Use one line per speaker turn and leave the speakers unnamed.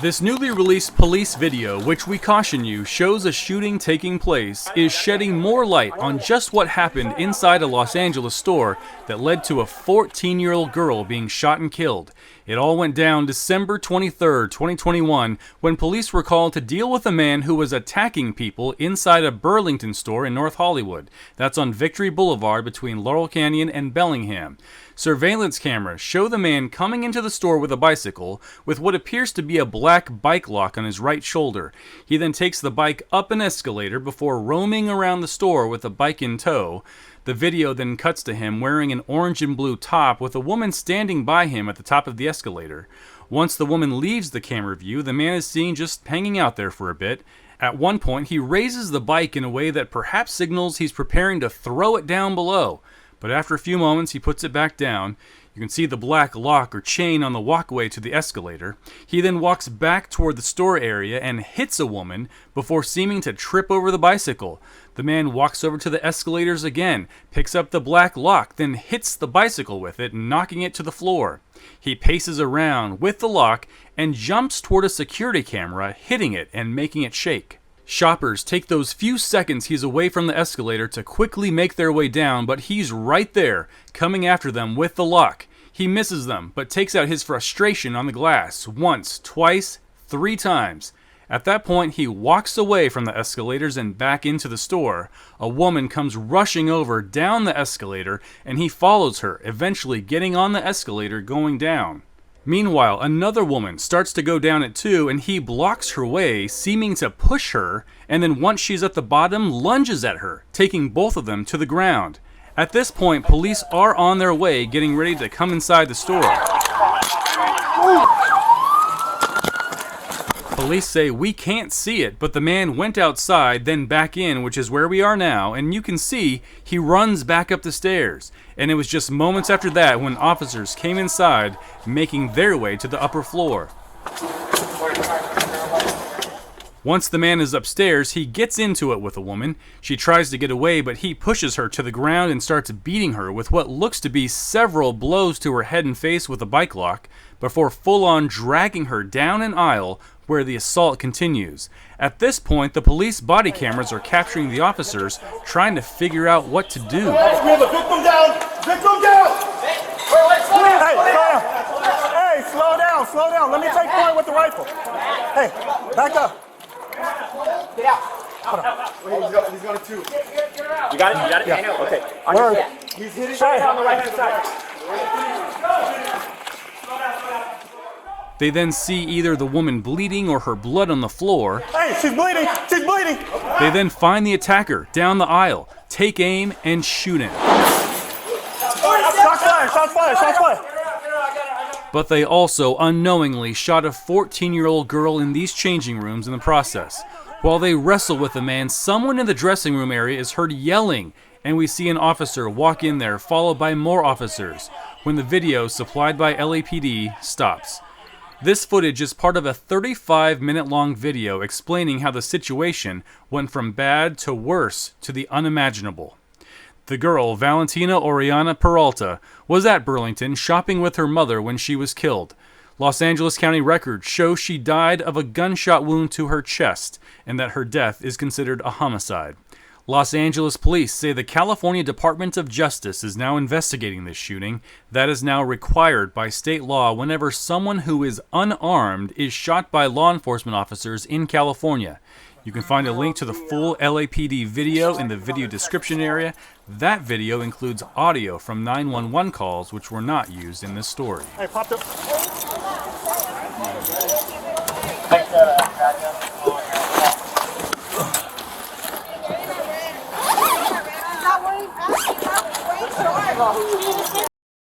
This newly released police video, which we caution you shows a shooting taking place, is shedding more light on just what happened inside a Los Angeles store that led to a 14-year-old girl being shot and killed. It all went down December 23rd, 2021, when police were called to deal with a man who was attacking people inside a Burlington store in North Hollywood. That's on Victory Boulevard between Laurel Canyon and Bellingham. Surveillance cameras show the man coming into the store with a bicycle with what appears to be a black bike lock on his right shoulder. He then takes the bike up an escalator before roaming around the store with the bike in tow. The video then cuts to him wearing an orange and blue top with a woman standing by him at the top of the escalator. Once the woman leaves the camera view, the man is seen just hanging out there for a bit. At one point, he raises the bike in a way that perhaps signals he's preparing to throw it down below. But after a few moments, he puts it back down. You can see the black lock or chain on the walkway to the escalator. He then walks back toward the store area and hits a woman before seeming to trip over the bicycle. The man walks over to the escalators again, picks up the black lock, then hits the bicycle with it, knocking it to the floor. He paces around with the lock and jumps toward a security camera, hitting it and making it shake. Shoppers take those few seconds he's away from the escalator to quickly make their way down, but he's right there, coming after them with the lock. He misses them, but takes out his frustration on the glass, once, twice, 3 times. At that point, he walks away from the escalators and back into the store. A woman comes rushing over down the escalator, and he follows her, eventually getting on the escalator going down. Meanwhile, another woman starts to go down it too, and he blocks her way, seeming to push her, and then once she's at the bottom, lunges at her, taking both of them to the ground. At this point, police are on their way, getting ready to come inside the store. Police say we can't see it, but the man went outside, then back in, which is where we are now, and you can see he runs back up the stairs. And it was just moments after that when officers came inside, making their way to the upper floor. Once the man is upstairs, he gets into it with a woman. She tries to get away, but he pushes her to the ground and starts beating her with what looks to be several blows to her head and face with a bike lock, before full-on dragging her down an aisle where the assault continues. At this point, the police body cameras are capturing the officers, trying to figure out what to do.
We have a victim down! Victim down! Hey, slow down, slow down. Let me take point with the rifle. Hey, back up.
Get out.
He's got a 2.
You got it? You got it?
Yeah.
I know. Okay.
Word. He's hitting right
on the right-hand side.
They then see either the woman bleeding or her blood on the floor.
Hey, she's bleeding! She's bleeding!
They then find the attacker down the aisle, take aim, and shoot him.
Shots fired! Shots fired! Shots fired!
But they also unknowingly shot a 14-year-old girl in these changing rooms in the process. While they wrestle with the man, someone in the dressing room area is heard yelling, and we see an officer walk in there, followed by more officers, when the video, supplied by LAPD, stops. This footage is part of a 35-minute-long video explaining how the situation went from bad to worse to the unimaginable. The girl, Valentina Oriana Peralta, was at Burlington shopping with her mother when she was killed. Los Angeles County records show she died of a gunshot wound to her chest and that her death is considered a homicide. Los Angeles police say the California Department of Justice is now investigating this shooting. That is now required by state law whenever someone who is unarmed is shot by law enforcement officers in California. You can find a link to the full LAPD video in the video description area. That video includes audio from 911 calls which were not used in this story.
Hey, popped up.